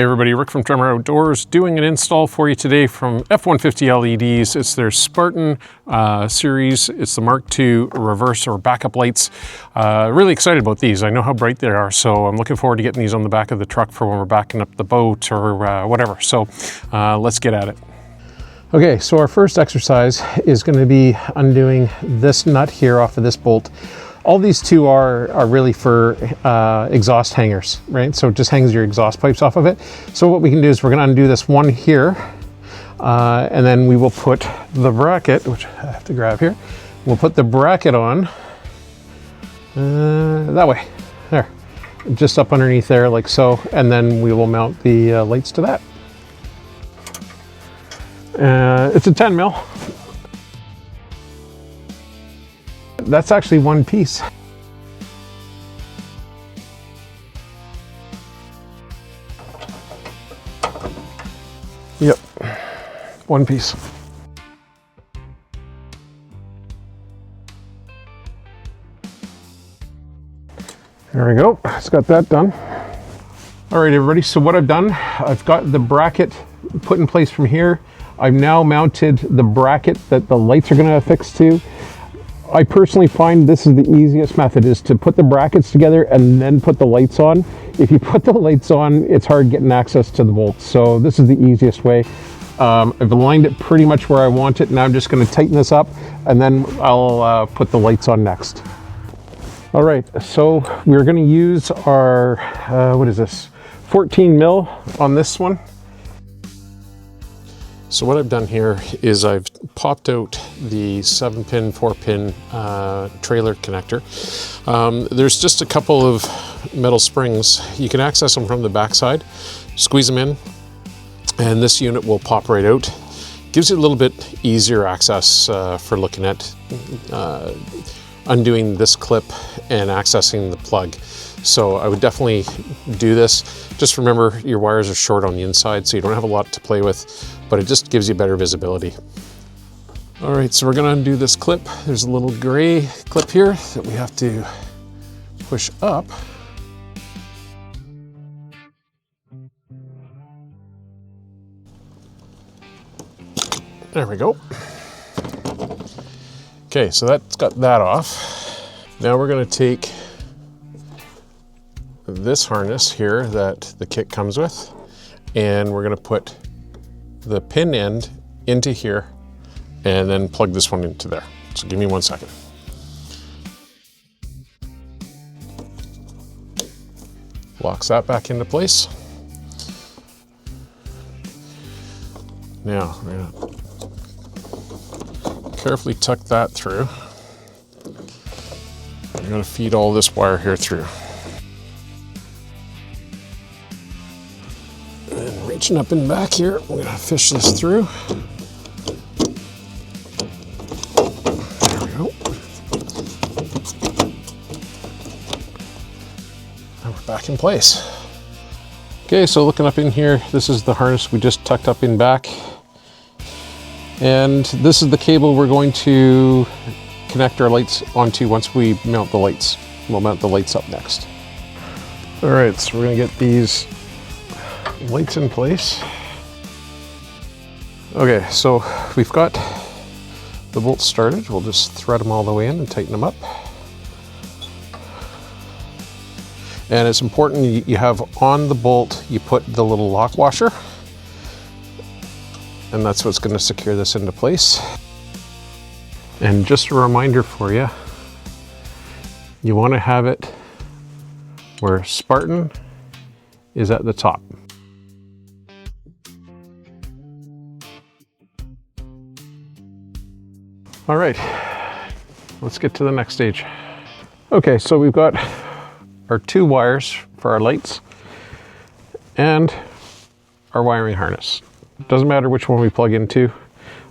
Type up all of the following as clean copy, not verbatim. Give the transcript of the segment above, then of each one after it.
Hey everybody, Rick from Tremor Outdoors doing an install for you today from F-150 LEDs. It's their Spartan series. It's the Mark II reverse or backup lights. Really excited about these. I know how bright they are, so I'm looking forward to getting these on the back of the truck for when we're backing up the boat or whatever. So let's get at it. Okay, so our first exercise is going to be undoing this nut here off of this bolt. All these two are really for exhaust hangers, right? So it just hangs your exhaust pipes off of it. So what we can do is we're going to undo this one here, and then we will put the bracket, which I have to grab here. We'll put the bracket on that way, there, just up underneath there like so, and then we will mount the lights to that. It's a 10 mil. That's actually one piece. Yep, one piece. There we go, it's got that done. All right, everybody, so what I've done, I've got the bracket put in place from here. I've now mounted the bracket that the lights are gonna affix to. I personally find this is the easiest method, is to put the brackets together and then put the lights on. If you put the lights on, it's hard getting access to the bolts. So this is the easiest way. I've aligned it pretty much where I want it. Now I'm just going to tighten this up and then I'll put the lights on next. All right, so we're going to use our, what is this? 14 mil on this one. So what I've done here is I've popped out the 7-pin, 4-pin trailer connector. There's just a couple of metal springs. You can access them from the backside, squeeze them in, and this unit will pop right out. Gives you a little bit easier access for looking at undoing this clip and accessing the plug. So I would definitely do this. Just remember your wires are short on the inside, so you don't have a lot to play with, but it just gives you better visibility. All right, so we're gonna undo this clip. There's a little gray clip here that we have to push up. There we go. Okay, so that's got that off. Now we're gonna take this harness here that the kit comes with, and we're going to put the pin end into here and then plug this one into there. So give me 1 second. Locks that back into place. Now we're going to carefully tuck that through. We're going to feed all this wire here through. And reaching up and back here, we're gonna fish this through. There we go. And we're back in place. Okay, so looking up in here, this is the harness we just tucked up in back. And this is the cable we're going to connect our lights onto once we mount the lights. We'll mount the lights up next. All right, so we're gonna get these lights in place. Okay, so we've got the bolts started. We'll just thread them all the way in and tighten them up. And it's important you have on the bolt, you put the little lock washer, and that's what's going to secure this into place. And just a reminder for you, you want to have it where Spartan is at the top. All right, let's get to the next stage. Okay, so we've got our 2 wires for our lights and our wiring harness. Doesn't matter which one we plug into.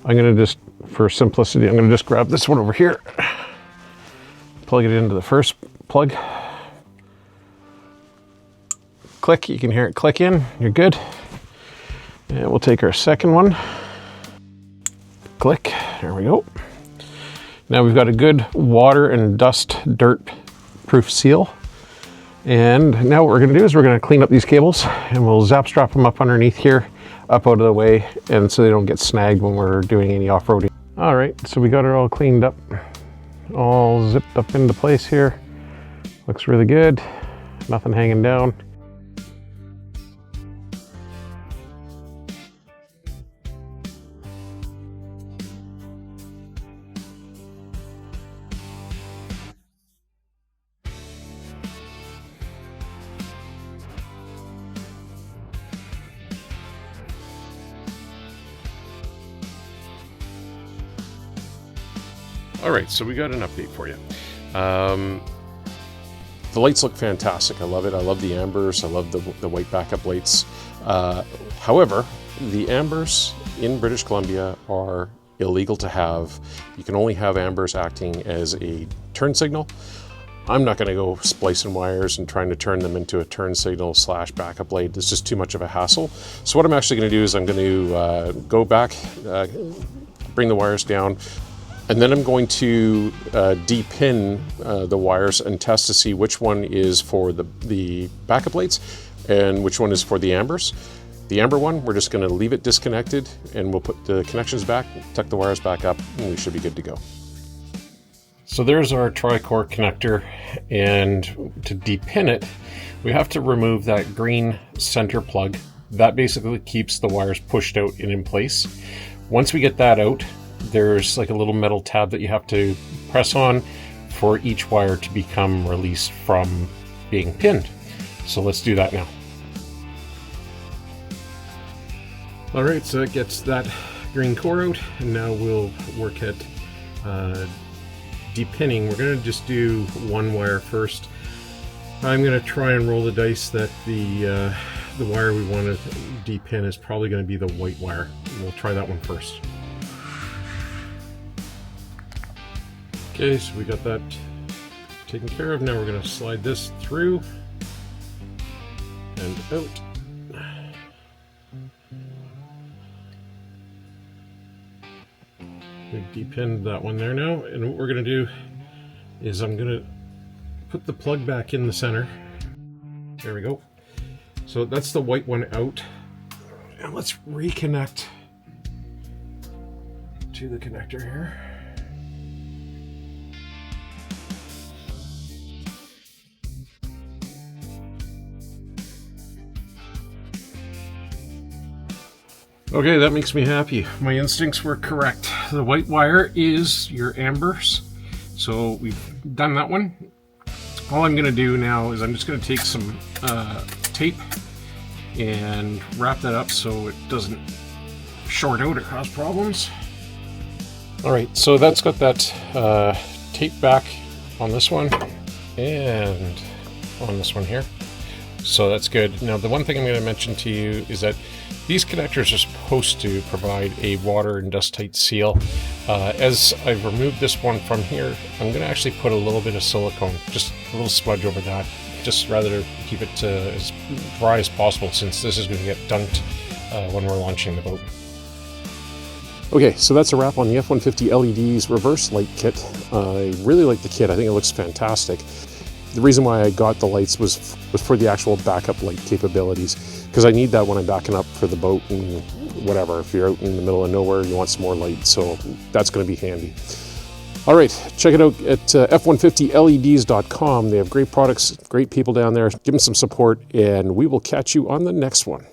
I'm gonna just, for simplicity, I'm gonna just grab this one over here, plug it into the first plug. Click, you can hear it click in, you're good. And we'll take our second one. Click, there we go. Now we've got a good water and dust dirt proof seal. And now what we're going to do is we're going to clean up these cables and we'll zap strap them up underneath here, up out of the way, and so they don't get snagged when we're doing any off-roading. All right, so we got it all cleaned up, all zipped up into place here. Looks really good, nothing hanging down. All right, so we got an update for you. The lights look fantastic. I love it. I love the ambers. I love the white backup lights. However, the ambers in British Columbia are illegal to have. You can only have ambers acting as a turn signal. I'm not going to go splicing wires and trying to turn them into a turn signal / backup light. It's just too much of a hassle. So what I'm actually going to do is I'm going to go back, bring the wires down, and then I'm going to de-pin the wires and test to see which one is for the backup lights and which one is for the ambers. The amber one, we're just going to leave it disconnected and we'll put the connections back, tuck the wires back up, and we should be good to go. So there's our tri-core connector, and to de-pin it, we have to remove that green center plug. That basically keeps the wires pushed out and in place. Once we get that out, there's like a little metal tab that you have to press on for each wire to become released from being pinned. So let's do that now. All right, so it gets that green core out, and now we'll work at de-pinning. We're going to just do one wire first. I'm going to try and roll the dice that the wire we want to de-pin is probably going to be the white wire. We'll try that one first. Okay, so we got that taken care of. Now we're going to slide this through and out. We've de-pinned that one there now, and what we're going to do is I'm going to put the plug back in the center. There we go. So that's the white one out, and let's reconnect to the connector here. Okay, that makes me happy. My instincts were correct. The white wire is your ambers. So we've done that one. All I'm gonna do now is I'm just gonna take some tape and wrap that up so it doesn't short out or cause problems. All right, so that's got that tape back on this one and on this one here. So that's good. Now the one thing I'm going to mention to you is that these connectors are supposed to provide a water and dust tight seal. As I've removed this one from here, I'm going to actually put a little bit of silicone, just a little smudge over that, just rather to keep it as dry as possible, since this is going to get dunked when we're launching the boat. Okay, so that's a wrap on the F-150 LEDs Reverse Light Kit. I really like the kit. I think it looks fantastic. The reason why I got the lights was for the actual backup light capabilities, because I need that when I'm backing up for the boat and whatever. If you're out in the middle of nowhere, you want some more light, so that's going to be handy. All right, check it out at F150LEDs.com. They have great products, great people down there. Give them some support, and we will catch you on the next one.